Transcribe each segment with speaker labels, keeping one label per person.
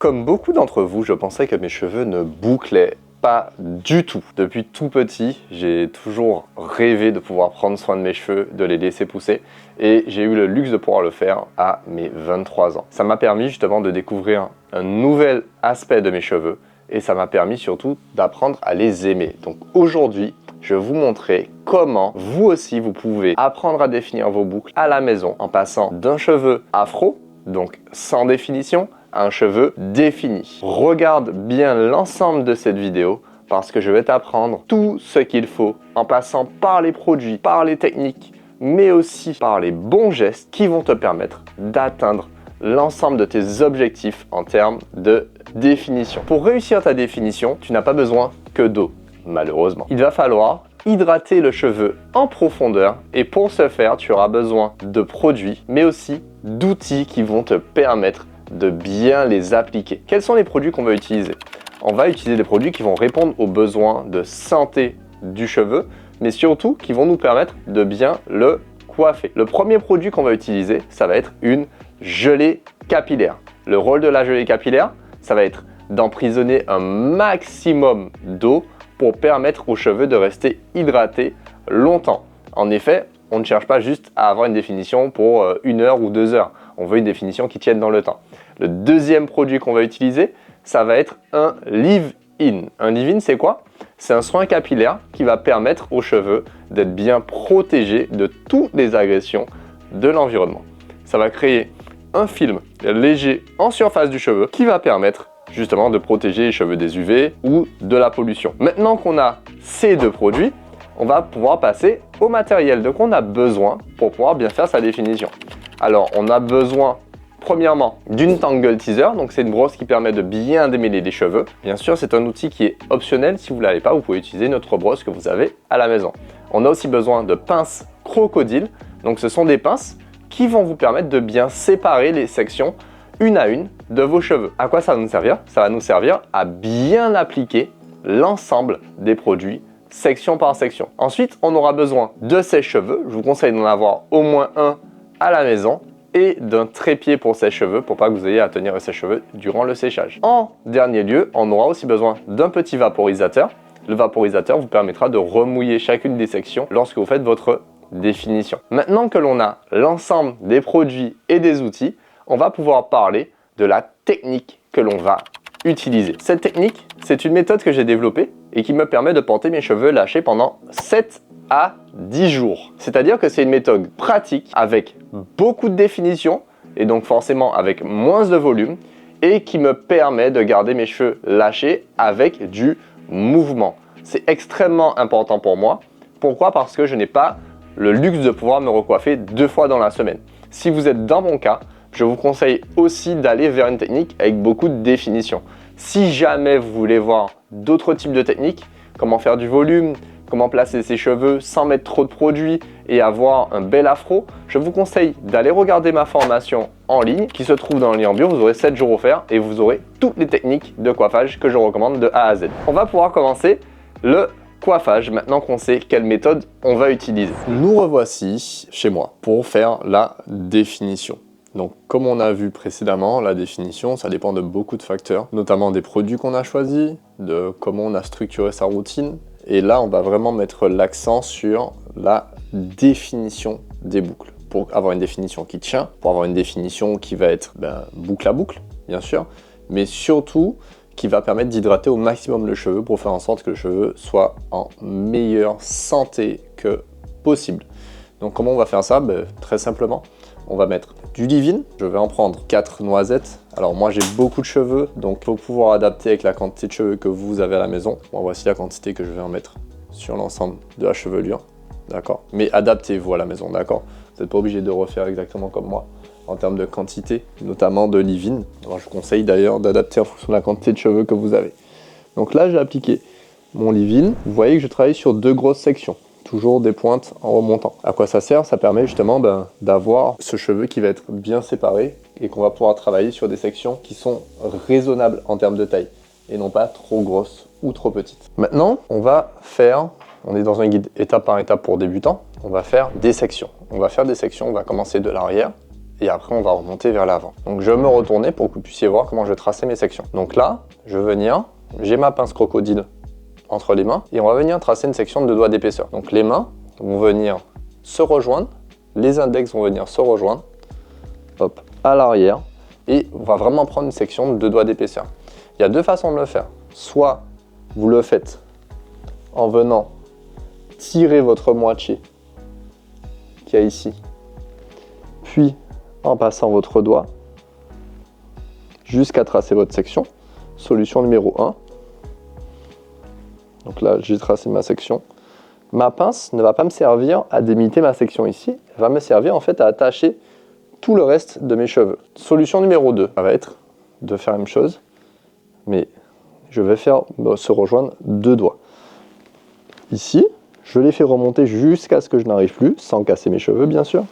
Speaker 1: Comme beaucoup d'entre vous, je pensais que mes cheveux ne bouclaient pas du tout. Depuis tout petit, j'ai toujours rêvé de pouvoir prendre soin de mes cheveux, de les laisser pousser, et j'ai eu le luxe de pouvoir le faire à mes 23 ans. Ça m'a permis justement de découvrir un nouvel aspect de mes cheveux, et ça m'a permis surtout d'apprendre à les aimer. Donc aujourd'hui, je vais vous montrer comment vous aussi vous pouvez apprendre à définir vos boucles à la maison en passant d'un cheveu afro, donc sans définition, à un cheveu défini. Regarde bien l'ensemble de cette vidéo parce que je vais t'apprendre tout ce qu'il faut en passant par les produits, par les techniques, mais aussi par les bons gestes qui vont te permettre d'atteindre l'ensemble de tes objectifs en termes de définition. Pour réussir ta définition, tu n'as pas besoin que d'eau, malheureusement. Il va falloir hydrater le cheveu en profondeur et pour ce faire, tu auras besoin de produits, mais aussi d'outils qui vont te permettre de bien les appliquer. Quels sont les produits qu'on va utiliser? On va utiliser des produits qui vont répondre aux besoins de santé du cheveu, mais surtout qui vont nous permettre de bien le coiffer. Le premier produit qu'on va utiliser, ça va être une gelée capillaire. Le rôle de la gelée capillaire, ça va être d'emprisonner un maximum d'eau pour permettre aux cheveux de rester hydratés longtemps. En effet, on ne cherche pas juste à avoir une définition pour 1 heure ou 2 heures. On veut une définition qui tienne dans le temps. Le deuxième produit qu'on va utiliser, ça va être un leave-in. Un leave-in, c'est quoi? C'est un soin capillaire qui va permettre aux cheveux d'être bien protégés de toutes les agressions de l'environnement. Ça va créer un film léger en surface du cheveu qui va permettre justement de protéger les cheveux des UV ou de la pollution. Maintenant qu'on a ces deux produits, on va pouvoir passer au matériel dont on a besoin pour pouvoir bien faire sa définition. Alors, on a besoin premièrement d'une Tangle Teaser, donc c'est une brosse qui permet de bien démêler les cheveux. Bien sûr, c'est un outil qui est optionnel. Si vous ne l'avez pas, vous pouvez utiliser notre brosse que vous avez à la maison. On a aussi besoin de pinces crocodile. Donc, ce sont des pinces qui vont vous permettre de bien séparer les sections une à une de vos cheveux. À quoi ça va nous servir? Ça va nous servir à bien appliquer l'ensemble des produits section par section. Ensuite, on aura besoin de sèche-cheveux. Je vous conseille d'en avoir au moins un à la maison et d'un trépied pour sèche-cheveux pour pas que vous ayez à tenir le sèche-cheveux durant le séchage. En dernier lieu, on aura aussi besoin d'un petit vaporisateur. Le vaporisateur vous permettra de remouiller chacune des sections lorsque vous faites votre définition. Maintenant que l'on a l'ensemble des produits et des outils, on va pouvoir parler de la technique que l'on va utiliser. Cette technique, c'est une méthode que j'ai développée et qui me permet de porter mes cheveux lâchés pendant 7 à 10 jours. C'est-à-dire que c'est une méthode pratique avec beaucoup de définition et donc forcément avec moins de volume et qui me permet de garder mes cheveux lâchés avec du mouvement. C'est extrêmement important pour moi. Pourquoi? Parce que je n'ai pas le luxe de pouvoir me recoiffer 2 fois dans la semaine. Si vous êtes dans mon cas, je vous conseille aussi d'aller vers une technique avec beaucoup de définition. Si jamais vous voulez voir d'autres types de techniques, comment faire du volume, comment placer ses cheveux sans mettre trop de produits et avoir un bel afro, je vous conseille d'aller regarder ma formation en ligne qui se trouve dans le lien en bio. Vous aurez 7 jours offerts et vous aurez toutes les techniques de coiffage que je recommande de A à Z. On va pouvoir commencer le coiffage maintenant qu'on sait quelle méthode on va utiliser. Nous revoici chez moi pour faire la définition. Donc, comme on a vu précédemment, la définition, ça dépend de beaucoup de facteurs, notamment des produits qu'on a choisis, de comment on a structuré sa routine. Et là, on va vraiment mettre l'accent sur la définition des boucles. Pour avoir une définition qui tient, pour avoir une définition qui va être boucle à boucle, bien sûr, mais surtout qui va permettre d'hydrater au maximum le cheveu pour faire en sorte que le cheveu soit en meilleure santé que possible. Donc, comment on va faire ça? Très simplement. On va mettre du leave-in. Je vais en prendre 4 noisettes. Alors moi j'ai beaucoup de cheveux, donc il faut pouvoir adapter avec la quantité de cheveux que vous avez à la maison. Bon, voici la quantité que je vais en mettre sur l'ensemble de la chevelure. D'accord? Mais adaptez-vous à la maison, d'accord? Vous n'êtes pas obligé de refaire exactement comme moi en termes de quantité, notamment de leave-in. Alors je vous conseille d'ailleurs d'adapter en fonction de la quantité de cheveux que vous avez. Donc là j'ai appliqué mon leave-in. Vous voyez que je travaille sur 2 grosses sections. Toujours des pointes en remontant. À quoi ça sert? Ça permet justement d'avoir ce cheveu qui va être bien séparé et qu'on va pouvoir travailler sur des sections qui sont raisonnables en termes de taille et non pas trop grosses ou trop petites. Maintenant, on est dans un guide étape par étape pour débutants, on va faire des sections. On va faire des sections, on va commencer de l'arrière et après on va remonter vers l'avant. Donc je vais me retourner pour que vous puissiez voir comment je vais tracer mes sections. Donc là, je vais venir, j'ai ma pince crocodile entre les mains et on va venir tracer une section de 2 doigts d'épaisseur. Donc les mains vont venir se rejoindre, les index vont venir se rejoindre, hop, à l'arrière, et on va vraiment prendre une section de 2 doigts d'épaisseur. Il y a 2 façons de le faire. Soit vous le faites en venant tirer votre moitié qu'il y a ici, puis en passant votre doigt jusqu'à tracer votre section. Solution numéro 1. Donc là, j'ai tracé ma section. Ma pince ne va pas me servir à délimiter ma section ici, elle va me servir en fait à attacher tout le reste de mes cheveux. Solution numéro 2, ça va être de faire la même chose, mais je vais faire se rejoindre 2 doigts. Ici, je les fais remonter jusqu'à ce que je n'arrive plus, sans casser mes cheveux bien sûr,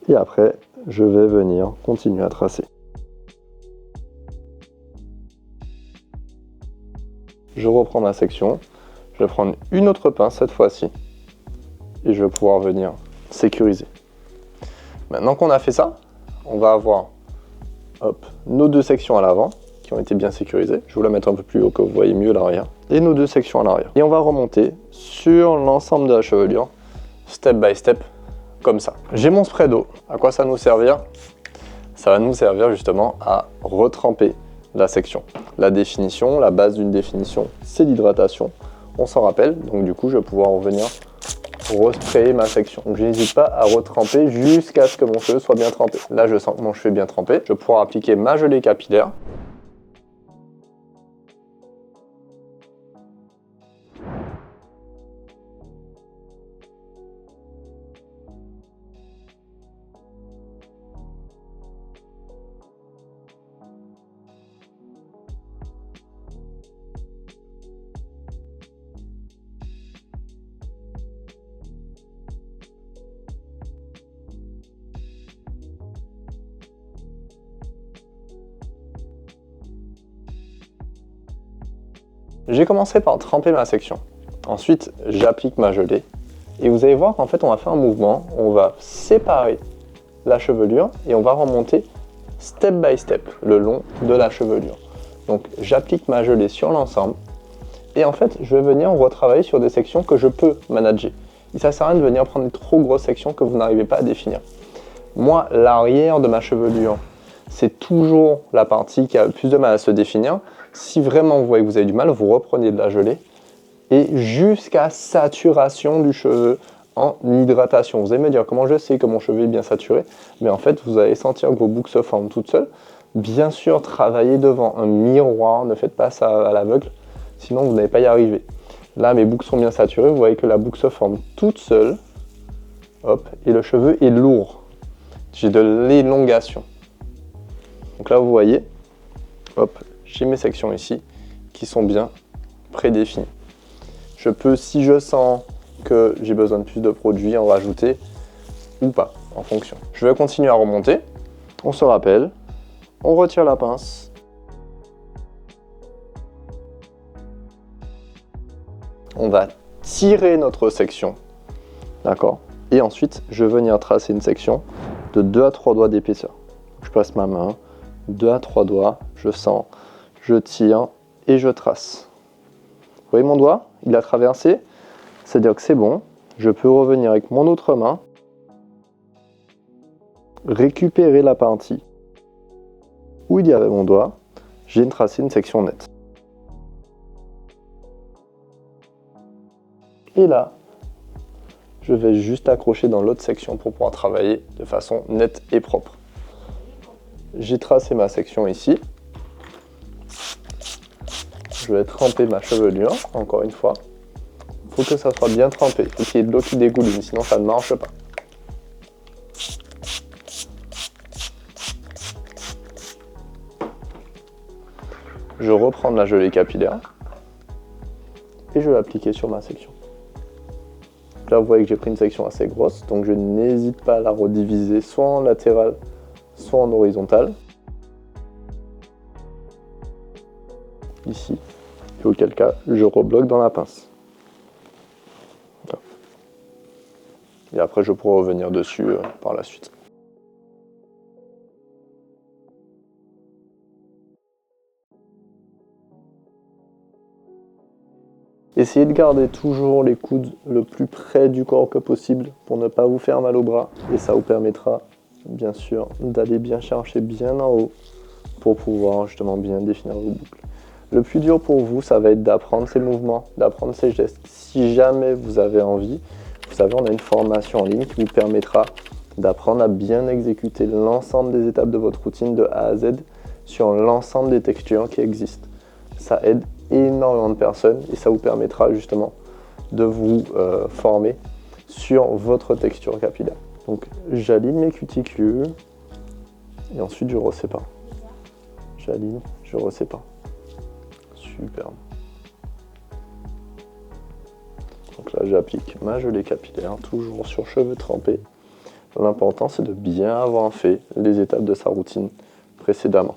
Speaker 1: et après, je vais venir continuer à tracer. Je reprends ma section, je vais prendre une autre pince cette fois-ci, et je vais pouvoir venir sécuriser. Maintenant qu'on a fait ça, on va avoir hop, nos 2 sections à l'avant qui ont été bien sécurisées. Je vais vous la mettre un peu plus haut que vous voyez mieux l'arrière. Et nos 2 sections à l'arrière. Et on va remonter sur l'ensemble de la chevelure, step by step, comme ça. J'ai mon spray d'eau. À quoi ça va nous servir? Ça va nous servir justement à retremper la section. La définition, la base d'une définition, c'est l'hydratation. On s'en rappelle, donc du coup je vais pouvoir revenir resprayer ma section. Donc je n'hésite pas à retremper jusqu'à ce que mon cheveu soit bien trempé. Là je sens que mon cheveu est bien trempé. Je vais pouvoir appliquer ma gelée capillaire. J'ai commencé par tremper ma section. Ensuite, j'applique ma gelée. Et vous allez voir qu'en fait, on va faire un mouvement. On va séparer la chevelure et on va remonter step by step le long de la chevelure. Donc, j'applique ma gelée sur l'ensemble. Et en fait, je vais venir retravailler sur des sections que je peux manager. Et ça ne sert à rien de venir prendre des trop grosses sections que vous n'arrivez pas à définir. Moi, l'arrière de ma chevelure, c'est toujours la partie qui a le plus de mal à se définir. Si vraiment vous voyez que vous avez du mal, vous reprenez de la gelée et jusqu'à saturation du cheveu en hydratation. Vous allez me dire comment je sais que mon cheveu est bien saturé, mais en fait vous allez sentir que vos boucles se forment toutes seules. Bien sûr, travaillez devant un miroir, ne faites pas ça à l'aveugle, sinon vous n'allez pas y arriver. Là mes boucles sont bien saturées, vous voyez que la boucle se forme toute seule, hop, et le cheveu est lourd. J'ai de l'élongation. Donc là vous voyez, hop, j'ai mes sections ici qui sont bien prédéfinies. Je peux, si je sens que j'ai besoin de plus de produits, en rajouter ou pas, en fonction. Je vais continuer à remonter. On se rappelle, on retire la pince. On va tirer notre section, d'accord? Et ensuite, je vais venir tracer une section de 2 à 3 doigts d'épaisseur. Je passe ma main, 2 à 3 doigts, je sens, je tire et je trace. Vous voyez mon doigt? Il a traversé, c'est-à-dire que c'est bon. Je peux revenir avec mon autre main, récupérer la partie où il y avait mon doigt, j'ai tracé une section nette. Et là, je vais juste accrocher dans l'autre section pour pouvoir travailler de façon nette et propre. J'ai tracé ma section ici. Je vais tremper ma chevelure, encore une fois. Il faut que ça soit bien trempé, il faut qu'il y ait de l'eau qui dégouline, sinon ça ne marche pas. Je reprends de la gelée capillaire et je vais l'appliquer sur ma section. Là, vous voyez que j'ai pris une section assez grosse, donc je n'hésite pas à la rediviser soit en latéral, soit en horizontal. Ici, et auquel cas, je rebloque dans la pince. Et après, je pourrai revenir dessus par la suite.
Speaker 2: Essayez de garder toujours les coudes le plus près du corps que possible pour ne pas vous faire mal au bras. Et ça vous permettra, bien sûr, d'aller bien chercher bien en haut pour pouvoir justement bien définir vos boucles. Le plus dur pour vous, ça va être d'apprendre ces mouvements, d'apprendre ces gestes. Si jamais vous avez envie, vous savez, on a une formation en ligne qui vous permettra d'apprendre à bien exécuter l'ensemble des étapes de votre routine de A à Z sur l'ensemble des textures qui existent. Ça aide énormément de personnes et ça vous permettra justement de vous former sur votre texture capillaire. Donc j'aligne mes cuticules et ensuite je resépare. J'aligne, je resépare. Superbe. Donc là j'applique ma gelée capillaire, toujours sur cheveux trempés. L'important c'est de bien avoir fait les étapes de sa routine précédemment.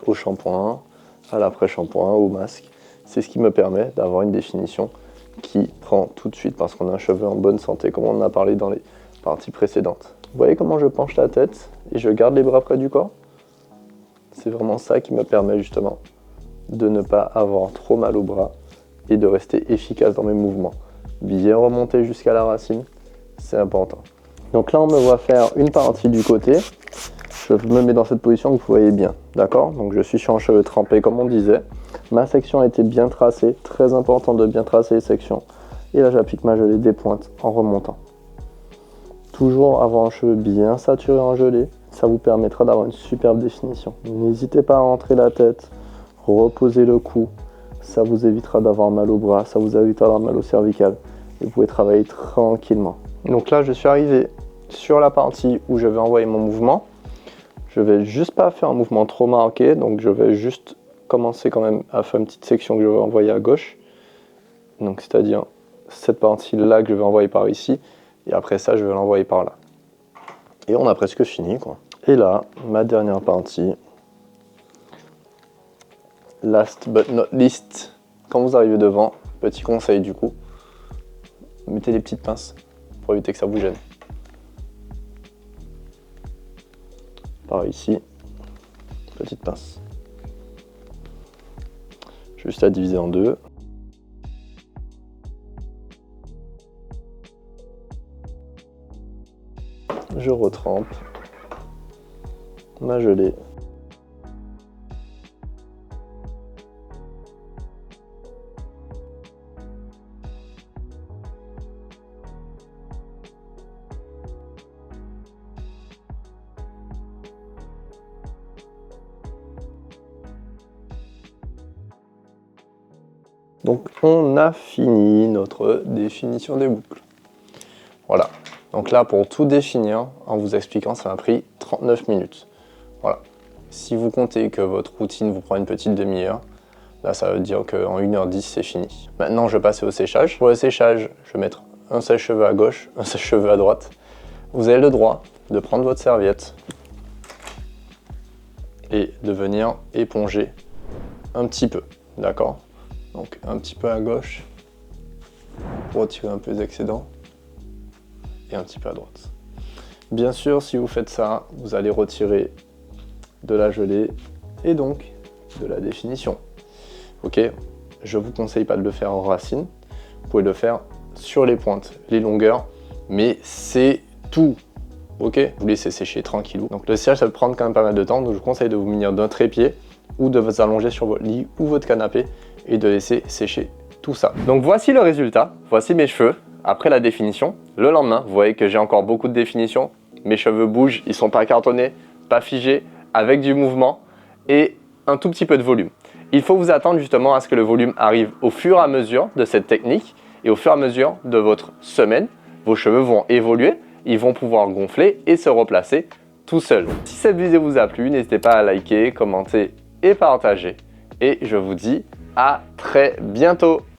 Speaker 2: Au shampoing, à l'après-shampoing, au masque. C'est ce qui me permet d'avoir une définition qui prend tout de suite parce qu'on a un cheveu en bonne santé, comme on en a parlé dans les parties précédentes. Vous voyez comment je penche la tête et je garde les bras près du corps? C'est vraiment ça qui me permet justement de ne pas avoir trop mal au bras et de rester efficace dans mes mouvements. Bien remonter jusqu'à la racine, c'est important. Donc là, on me voit faire une partie du côté. Je me mets dans cette position que vous voyez bien, d'accord? Donc je suis sur un cheveu trempé comme on disait. Ma section a été bien tracée, très important de bien tracer les sections. Et là j'applique ma gelée des pointes en remontant. Toujours avoir un cheveu bien saturé en gelée, ça vous permettra d'avoir une superbe définition. N'hésitez pas à rentrer la tête, reposer le cou, ça vous évitera d'avoir mal au bras, ça vous évitera d'avoir mal au cervical. Et vous pouvez travailler tranquillement. Donc là je suis arrivé sur la partie où je vais envoyer mon mouvement. Je vais juste pas faire un mouvement trop marqué, donc je vais juste commencer quand même à faire une petite section que je vais envoyer à gauche. Donc c'est-à-dire cette partie-là que je vais envoyer par ici, et après ça je vais l'envoyer par là. Et on a presque fini quoi. Et là, ma dernière partie, last but not least, quand vous arrivez devant, petit conseil du coup, mettez des petites pinces pour éviter que ça vous gêne. Par ici, petite pince. Juste à diviser en deux. Je retrempe ma gelée. Donc on a fini notre définition des boucles. Voilà. Donc là pour tout définir, en vous expliquant, ça m'a pris 39 minutes. Voilà. Si vous comptez que votre routine vous prend une petite demi-heure, là ça veut dire qu'en 1h10 c'est fini. Maintenant je vais passer au séchage. Pour le séchage, je vais mettre un sèche-cheveux à gauche, un sèche-cheveux à droite. Vous avez le droit de prendre votre serviette et de venir éponger un petit peu, d'accord? Donc un petit peu à gauche pour retirer un peu les excédents et un petit peu à droite. Bien sûr, si vous faites ça, vous allez retirer de la gelée et donc de la définition. Ok, je vous conseille pas de le faire en racine, vous pouvez le faire sur les pointes, les longueurs, mais c'est tout. Ok, vous laissez sécher tranquillou. Donc le séchage ça peut prendre quand même pas mal de temps, donc je vous conseille de vous munir d'un trépied ou de vous allonger sur votre lit ou votre canapé et de laisser sécher tout ça. Donc voici le résultat, voici mes cheveux après la définition. Le lendemain, vous voyez que j'ai encore beaucoup de définition, mes cheveux bougent, ils sont pas cartonnés, pas figés, avec du mouvement et un tout petit peu de volume. Il faut vous attendre justement à ce que le volume arrive au fur et à mesure de cette technique et au fur et à mesure de votre semaine, vos cheveux vont évoluer, ils vont pouvoir gonfler et se replacer tout seuls. Si cette vidéo vous a plu, n'hésitez pas à liker, commenter et partager. Et je vous dis à très bientôt.